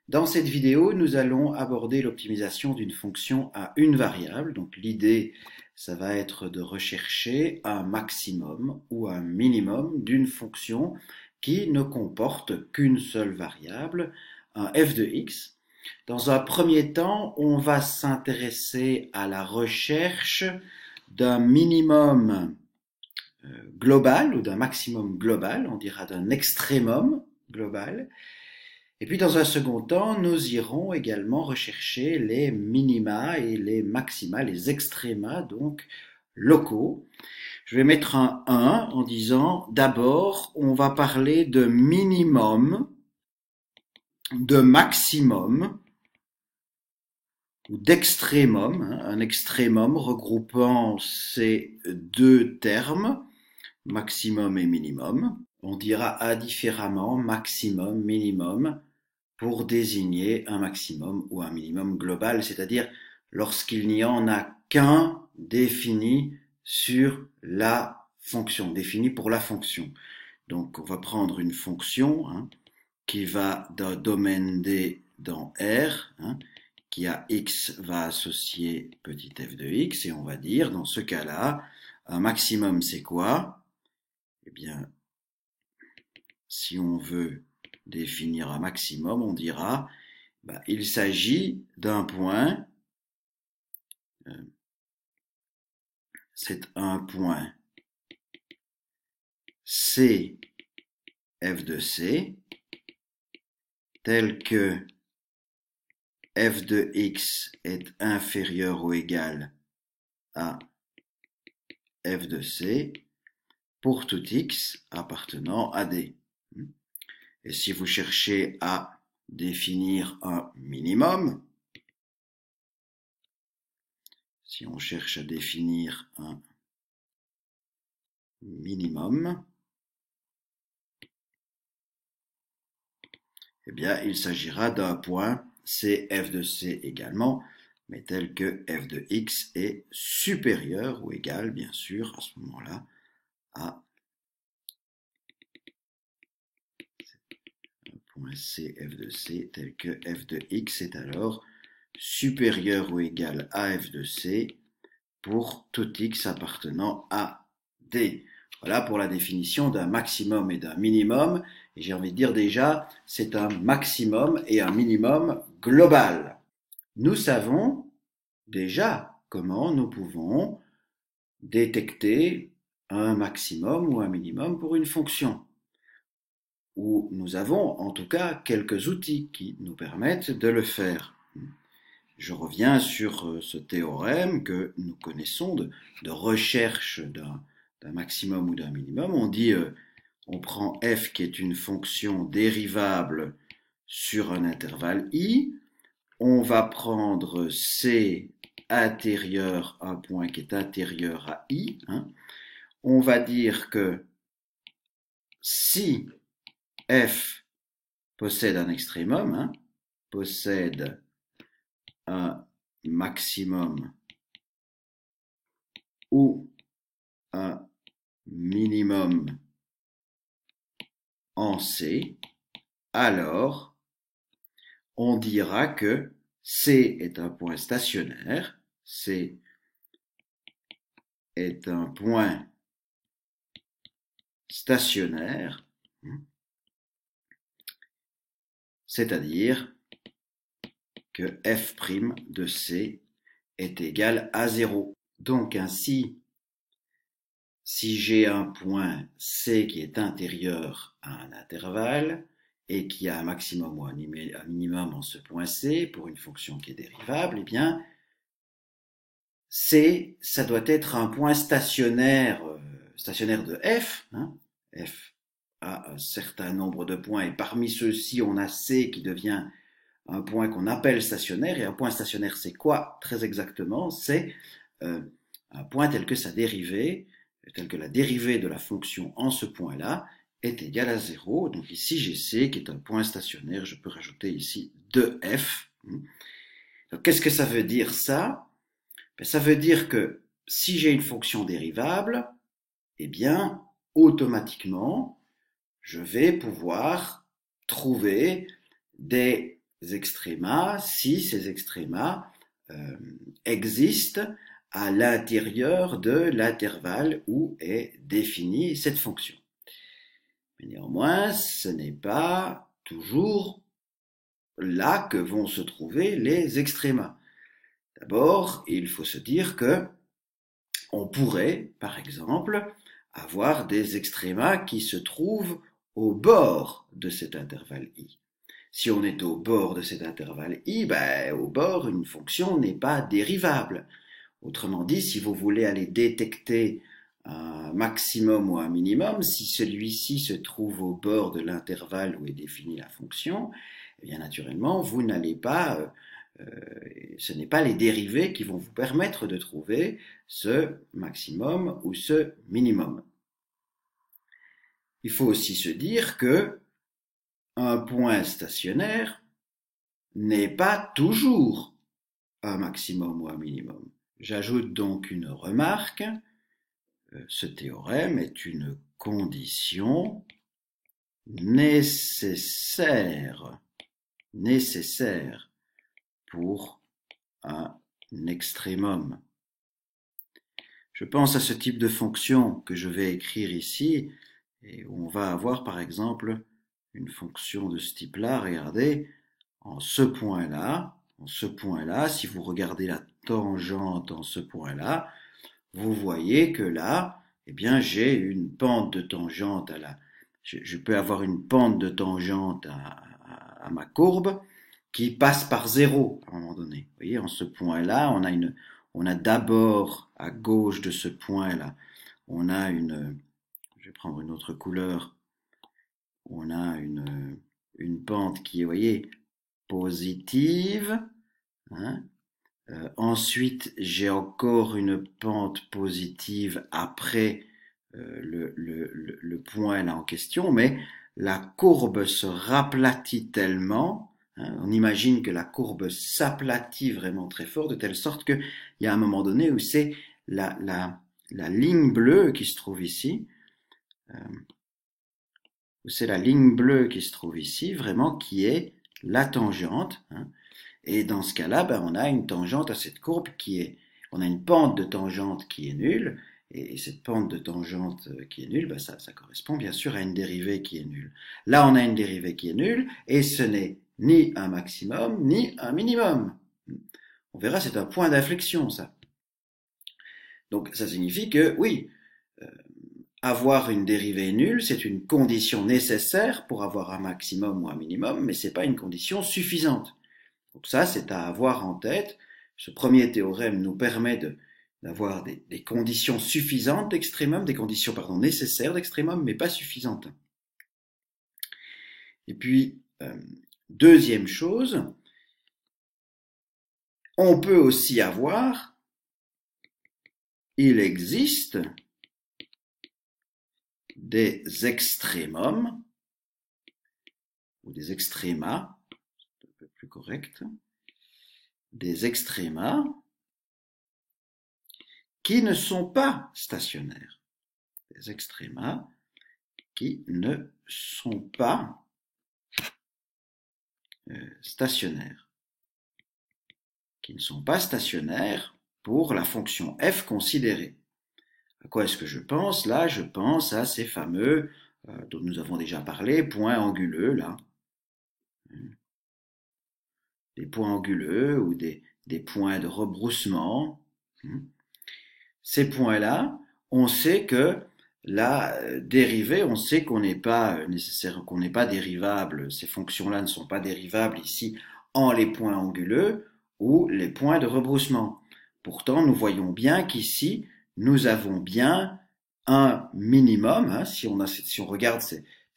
Dans cette vidéo, nous allons aborder l'optimisation d'une fonction à une variable. Donc l'idée, ça va être de rechercher un maximum ou un minimum d'une fonction qui ne comporte qu'une seule variable, un f de x. Dans un premier temps, on va s'intéresser à la recherche d'un minimum global ou d'un maximum global, on dira d'un extrémum global. Et puis dans un second temps, nous irons également rechercher les minima et les maxima, les extréma, donc locaux. Je vais mettre un 1 en disant d'abord on va parler de minimum, de maximum ou d'extrémum, un extrémum regroupant ces deux termes, maximum et minimum. On dira indifféremment maximum, minimum, pour désigner un maximum ou un minimum global, c'est-à-dire lorsqu'il n'y en a qu'un défini sur la fonction, défini pour la fonction. Donc on va prendre une fonction qui va d'un domaine D dans R, qui à x va associer petit f de x, et on va dire dans ce cas-là, un maximum c'est quoi? Eh bien, si on veut définir un maximum, on dira il s'agit d'un point, c'est un point C f de C, tel que f de x est inférieur ou égal à f de C pour tout x appartenant à D. Et si vous cherchez à définir un minimum, si on cherche à définir un minimum, eh bien, il s'agira d'un point C f de C également, mais tel que f de x est supérieur ou égal, bien sûr, à ce moment-là, à un point C f de C, tel que f de x est alors supérieur ou égal à f de C pour tout x appartenant à D. Voilà pour la définition d'un maximum et d'un minimum. Et j'ai envie de dire déjà, c'est un maximum et un minimum global. Nous savons déjà comment nous pouvons détecter un maximum ou un minimum pour une fonction. Ou nous avons en tout cas quelques outils qui nous permettent de le faire. Je reviens sur ce théorème que nous connaissons de recherche d'un maximum ou d'un minimum. On dit, on prend f qui est une fonction dérivable sur un intervalle i. On va prendre c intérieur, un point qui est intérieur à i. On va dire que si f possède un extrémum, possède un maximum ou un minimum en C, alors on dira que C est un point stationnaire, C est un point stationnaire, c'est-à-dire que f' de C est égal à 0. Donc ainsi, si j'ai un point C qui est intérieur à un intervalle et qui a un maximum ou un minimum en ce point C pour une fonction qui est dérivable, eh bien, C, ça doit être un point stationnaire, stationnaire de F. F a un certain nombre de points et parmi ceux-ci, on a C qui devient un point qu'on appelle stationnaire. Et un point stationnaire, c'est quoi très exactement? C'est un point tel que sa dérivée, tel que la dérivée de la fonction en ce point-là est égale à 0. Donc ici, j'ai C qui est un point stationnaire. Je peux rajouter ici 2f. Qu'est-ce que ça veut dire ça? Ça veut dire que si j'ai une fonction dérivable, eh bien, automatiquement, je vais pouvoir trouver des extrémas si ces extrémas existent à l'intérieur de l'intervalle où est définie cette fonction. Mais néanmoins, ce n'est pas toujours là que vont se trouver les extrémas. D'abord, il faut se dire que on pourrait, par exemple, avoir des extrémas qui se trouvent au bord de cet intervalle i. Si on est au bord de cet intervalle i, au bord, une fonction n'est pas dérivable. Autrement dit, si vous voulez aller détecter un maximum ou un minimum, si celui-ci se trouve au bord de l'intervalle où est définie la fonction, eh bien naturellement, vous n'allez pas, ce n'est pas les dérivés qui vont vous permettre de trouver ce maximum ou ce minimum. Il faut aussi se dire que un point stationnaire n'est pas toujours un maximum ou un minimum. J'ajoute donc une remarque. Ce théorème est une condition nécessaire pour un extrémum. Je pense à ce type de fonction que je vais écrire ici, et où on va avoir par exemple une fonction de ce type-là. Regardez, en ce point-là, si vous regardez la tangente en ce point-là, vous voyez que là, eh bien, j'ai une pente de tangente je peux avoir une pente de tangente à ma courbe qui passe par 0 à un moment donné. Vous voyez, en ce point-là, on a d'abord à gauche de ce point-là, je vais prendre une autre couleur, on a une pente qui est, vous voyez, positive, hein. Ensuite, j'ai encore une pente positive après le point là en question, mais la courbe se raplatit tellement, hein, on imagine que la courbe s'aplatit vraiment très fort, de telle sorte qu'il y a un moment donné où c'est la ligne bleue qui se trouve ici, vraiment qui est la tangente, hein. Et dans ce cas-là, on a une tangente à cette courbe on a une pente de tangente qui est nulle, et cette pente de tangente qui est nulle, ça correspond bien sûr à une dérivée qui est nulle. Là, on a une dérivée qui est nulle, et ce n'est ni un maximum, ni un minimum. On verra, c'est un point d'inflexion, ça. Donc, ça signifie que, oui, avoir une dérivée nulle, c'est une condition nécessaire pour avoir un maximum ou un minimum, mais c'est pas une condition suffisante. Donc ça, c'est à avoir en tête. Ce premier théorème nous permet d'avoir des conditions suffisantes d'extrémum, des conditions nécessaires d'extrémum, mais pas suffisantes. Et puis, deuxième chose, on peut aussi il existe des extrémums, ou des extrémas, c'est un peu plus correct, des extrémas qui ne sont pas stationnaires. Des extrémas qui ne sont pas stationnaires. Qui ne sont pas stationnaires pour la fonction f considérée. À quoi est-ce que je pense? Là, je pense à ces fameux, dont nous avons déjà parlé, points anguleux, là. Des points anguleux ou des points de rebroussement. Ces points-là, on sait que la dérivée, on sait qu'on n'est pas dérivable, ces fonctions-là ne sont pas dérivables ici en les points anguleux ou les points de rebroussement. Pourtant, nous voyons bien qu'ici, nous avons bien un minimum, hein, si on regarde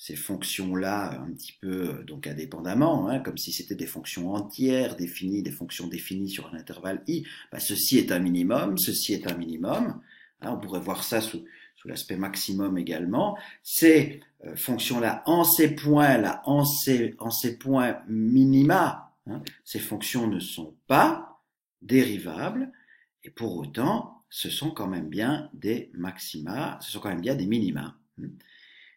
ces fonctions-là un petit peu donc indépendamment, hein, comme si c'était des fonctions entières définies, des fonctions définies sur un intervalle i, ceci est un minimum, ceci est un minimum, hein, on pourrait voir ça sous l'aspect maximum également. Ces fonctions-là, en ces points-là, en ces points minima, hein, ces fonctions ne sont pas dérivables, et pour autant, ce sont quand même bien des maxima, ce sont quand même bien des minima.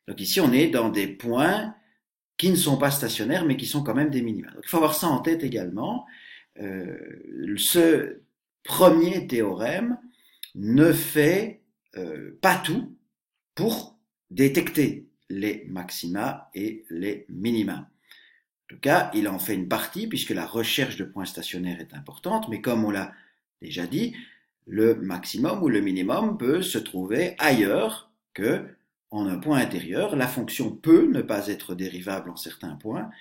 Donc ici, on est dans des points qui ne sont pas stationnaires, mais qui sont quand même des minima. Donc, il faut avoir ça en tête également. Ce premier théorème ne fait pas tout pour détecter les maxima et les minima. En tout cas, il en fait une partie puisque la recherche de points stationnaires est importante, mais comme on l'a déjà dit, le maximum ou le minimum peut se trouver ailleurs que en un point intérieur. La fonction peut ne pas être dérivable en certains points,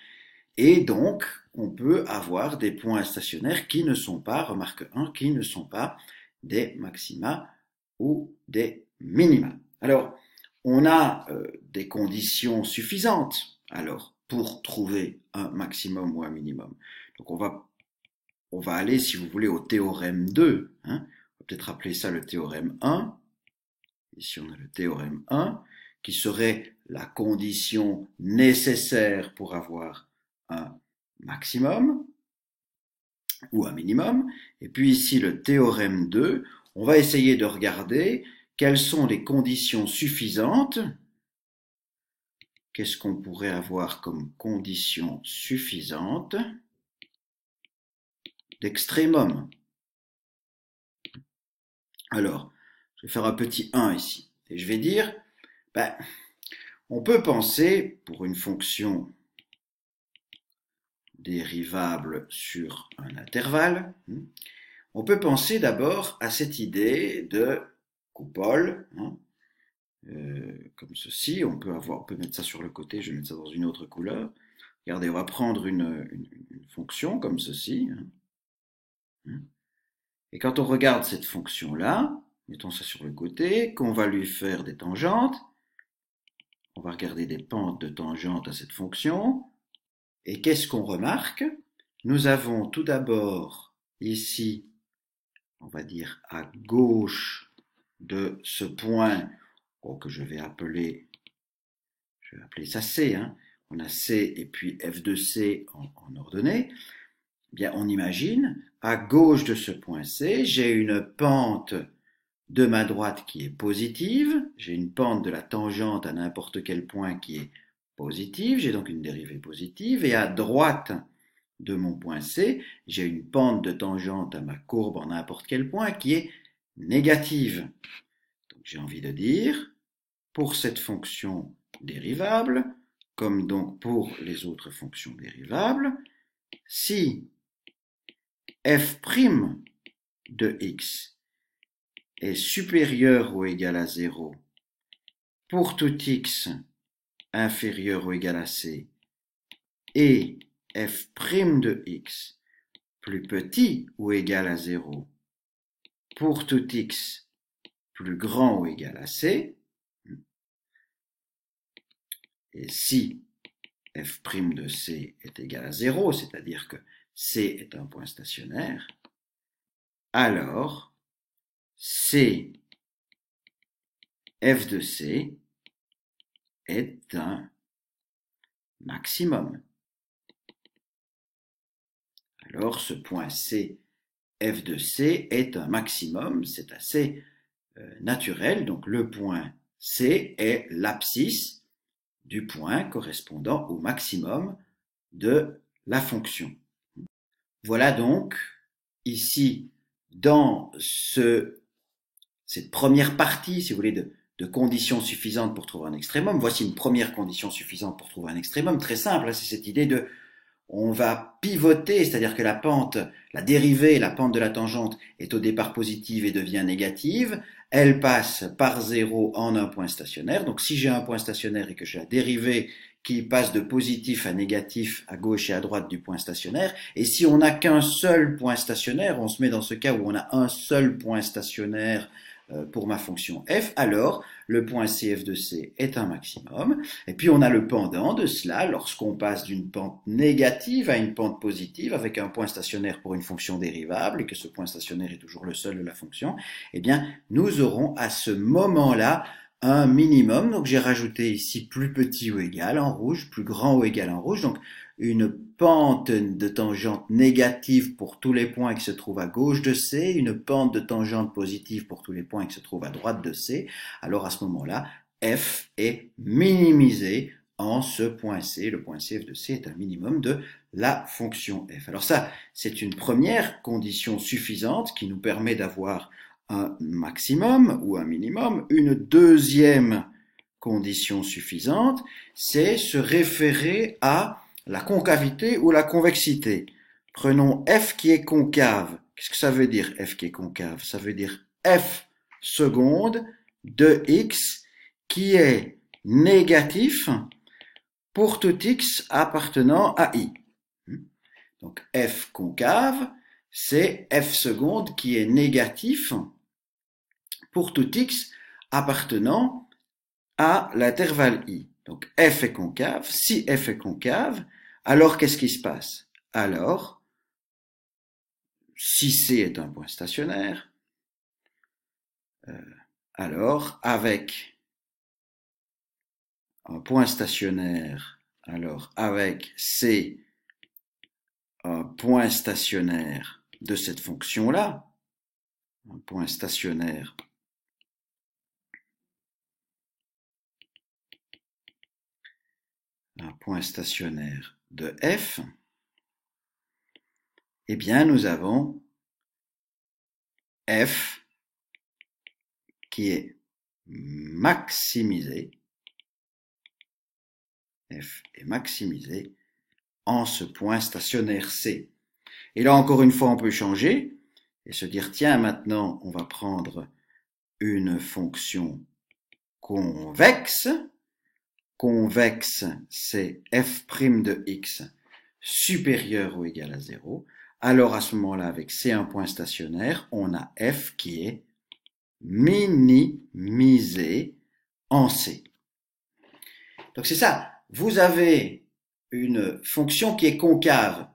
et donc on peut avoir des points stationnaires qui ne sont pas, remarque 1, qui ne sont pas des maxima ou des minima. Alors, on a des conditions suffisantes alors pour trouver un maximum ou un minimum. Donc on va aller, si vous voulez, au théorème 2. On va peut-être appeler ça le théorème 1. Ici, on a le théorème 1, qui serait la condition nécessaire pour avoir un maximum ou un minimum. Et puis ici, le théorème 2, on va essayer de regarder quelles sont les conditions suffisantes. Qu'est-ce qu'on pourrait avoir comme condition suffisante d'extrémum? Alors, je vais faire un petit 1 ici. Et je vais dire, on peut penser, pour une fonction dérivable sur un intervalle, on peut penser d'abord à cette idée de coupole, comme ceci. On peut mettre ça sur le côté, je vais mettre ça dans une autre couleur. Regardez, on va prendre une fonction comme ceci. Et quand on regarde cette fonction-là, mettons ça sur le côté, qu'on va lui faire des tangentes, on va regarder des pentes de tangente à cette fonction, et qu'est-ce qu'on remarque? Nous avons tout d'abord ici, on va dire à gauche de ce point que je vais appeler ça C. On a C et puis F de C en ordonnée. Bien, on imagine, à gauche de ce point C, j'ai une pente de ma droite qui est positive, j'ai une pente de la tangente à n'importe quel point qui est positive, j'ai donc une dérivée positive, et à droite de mon point C, j'ai une pente de tangente à ma courbe en n'importe quel point qui est négative. Donc j'ai envie de dire, pour cette fonction dérivable, comme donc pour les autres fonctions dérivables, si f' de x est supérieur ou égal à 0 pour tout x inférieur ou égal à c et f' de x plus petit ou égal à 0 pour tout x plus grand ou égal à c, et si f' de c est égal à 0, c'est-à-dire que c est un point stationnaire, alors c f de c est un maximum. Alors ce point C, f de C est un maximum, c'est assez naturel, donc le point C est l'abscisse du point correspondant au maximum de la fonction. Voilà donc ici dans cette première partie, si vous voulez, de conditions suffisantes pour trouver un extrémum. Voici une première condition suffisante pour trouver un extrémum, très simple, c'est cette idée de on va pivoter, c'est-à-dire que la pente, la dérivée, la pente de la tangente est au départ positive et devient négative, elle passe par 0 en un point stationnaire, donc si j'ai un point stationnaire et que j'ai la dérivée qui passe de positif à négatif à gauche et à droite du point stationnaire, et si on n'a qu'un seul point stationnaire, on se met dans ce cas où on a un seul point stationnaire pour ma fonction f, alors le point CF de C est un maximum. Et puis on a le pendant de cela, lorsqu'on passe d'une pente négative à une pente positive avec un point stationnaire pour une fonction dérivable et que ce point stationnaire est toujours le seul de la fonction, eh bien nous aurons à ce moment-là un minimum. Donc j'ai rajouté ici plus petit ou égal en rouge, plus grand ou égal en rouge. Donc une pente de tangente négative pour tous les points qui se trouvent à gauche de C, une pente de tangente positive pour tous les points qui se trouvent à droite de C. Alors à ce moment-là, f est minimisé en ce point C. Le point C f de C est un minimum de la fonction f. Alors ça, c'est une première condition suffisante qui nous permet d'avoir un maximum ou un minimum. Une deuxième condition suffisante, c'est se référer à la concavité ou la convexité. Prenons f qui est concave. Qu'est-ce que ça veut dire f qui est concave? Ça veut dire f seconde de x qui est négatif pour tout x appartenant à i. Donc f concave, c'est f seconde qui est négatif pour tout x appartenant à l'intervalle i. Donc f est concave. Si f est concave, alors qu'est-ce qui se passe? Alors, si C est un point stationnaire, alors avec un point stationnaire, alors avec C un point stationnaire de cette fonction-là, un point stationnaire de f, eh bien nous avons f qui est maximisé, f est maximisé en ce point stationnaire C. Et là encore une fois on peut changer et se dire tiens maintenant on va prendre une fonction convexe. Convexe, c'est f' de x supérieur ou égal à 0. Alors à ce moment-là, avec C un point stationnaire, on a f qui est minimisé en C. Donc c'est ça, vous avez une fonction qui est concave.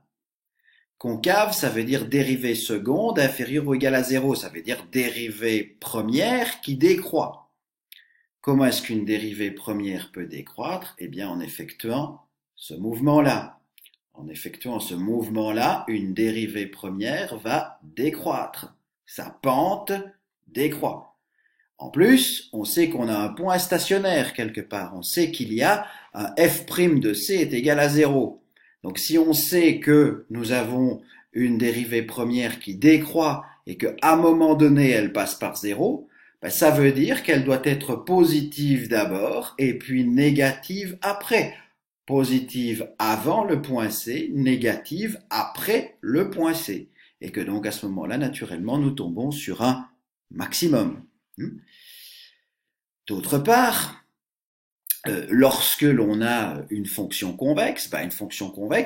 Concave, ça veut dire dérivée seconde inférieure ou égale à 0, ça veut dire dérivée première qui décroît. Comment est-ce qu'une dérivée première peut décroître? Eh bien, en effectuant ce mouvement-là. En effectuant ce mouvement-là, une dérivée première va décroître. Sa pente décroît. En plus, on sait qu'on a un point stationnaire quelque part. On sait qu'il y a un f' de C est égal à 0. Donc, si on sait que nous avons une dérivée première qui décroît et qu'à un moment donné, elle passe par 0, ça veut dire qu'elle doit être positive d'abord et puis négative après. Positive avant le point C, négative après le point C. Et que donc à ce moment-là, naturellement, nous tombons sur un maximum. D'autre part, lorsque l'on a une fonction convexe,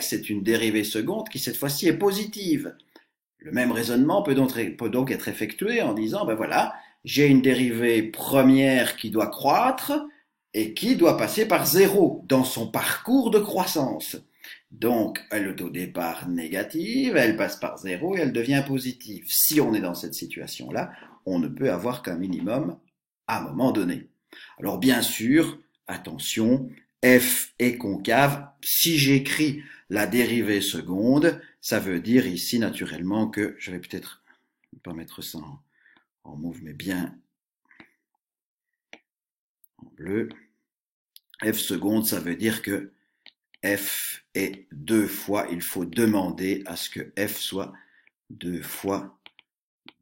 c'est une dérivée seconde qui cette fois-ci est positive. Le même raisonnement peut donc être effectué en disant, ben voilà, j'ai une dérivée première qui doit croître et qui doit passer par 0 dans son parcours de croissance. Donc, elle est au départ négative, elle passe par 0 et elle devient positive. Si on est dans cette situation-là, on ne peut avoir qu'un minimum à un moment donné. Alors bien sûr, attention, f est concave. Si j'écris la dérivée seconde, ça veut dire ici naturellement que, je vais peut-être pas mettre ça en mauve, mais bien en bleu. F seconde, ça veut dire que f est 2 fois, il faut demander à ce que f soit 2 fois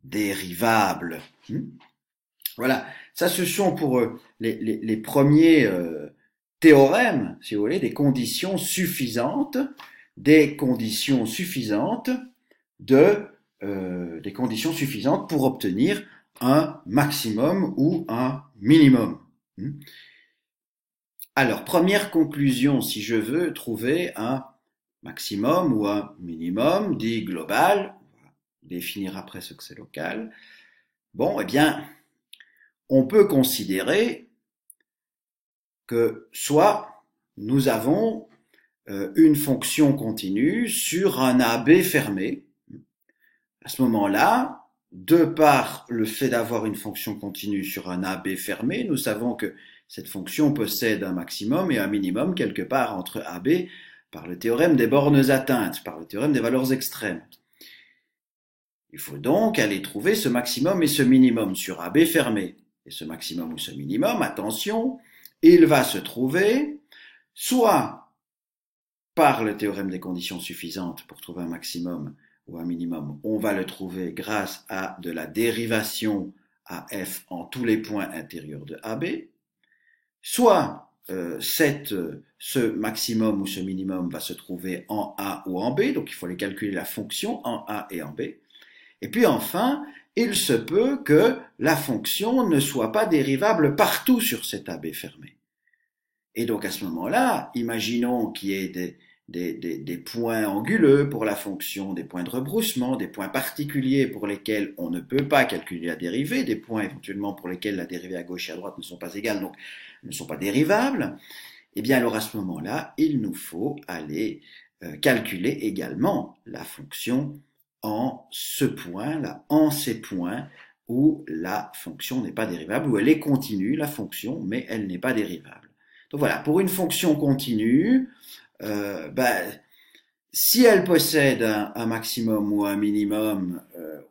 dérivable. Voilà, ça ce sont pour les premiers théorèmes, si vous voulez, des conditions suffisantes pour obtenir un maximum ou un minimum. Alors, première conclusion, si je veux trouver un maximum ou un minimum dit global, on va définir après ce que c'est local, bon, eh bien, on peut considérer que soit nous avons une fonction continue sur un AB fermé. À ce moment-là, de par le fait d'avoir une fonction continue sur un AB fermé, nous savons que cette fonction possède un maximum et un minimum quelque part entre AB par le théorème des bornes atteintes, par le théorème des valeurs extrêmes. Il faut donc aller trouver ce maximum et ce minimum sur AB fermé. Et ce maximum ou ce minimum, attention, il va se trouver soit par le théorème des conditions suffisantes pour trouver un maximum ou un minimum, on va le trouver grâce à de la dérivation à f en tous les points intérieurs de AB, soit ce maximum ou ce minimum va se trouver en A ou en B, donc il faut aller calculer la fonction en A et en B. Et puis enfin, il se peut que la fonction ne soit pas dérivable partout sur cet AB fermé. Et donc à ce moment-là, imaginons qu'il y ait des points anguleux pour la fonction, des points de rebroussement, des points particuliers pour lesquels on ne peut pas calculer la dérivée, des points éventuellement pour lesquels la dérivée à gauche et à droite ne sont pas égales, donc ne sont pas dérivables. Et bien alors à ce moment-là, il nous faut aller calculer également la fonction en ce point, là, en ces points où la fonction n'est pas dérivable, où elle est continue, la fonction, mais elle n'est pas dérivable. Donc voilà, pour une fonction continue, si elle possède un maximum ou un minimum,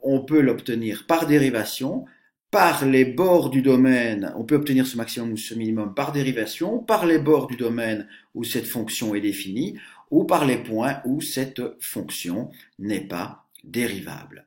on peut l'obtenir par dérivation, par les bords du domaine, on peut obtenir ce maximum ou ce minimum par dérivation, par les bords du domaine où cette fonction est définie, ou par les points où cette fonction n'est pas dérivable.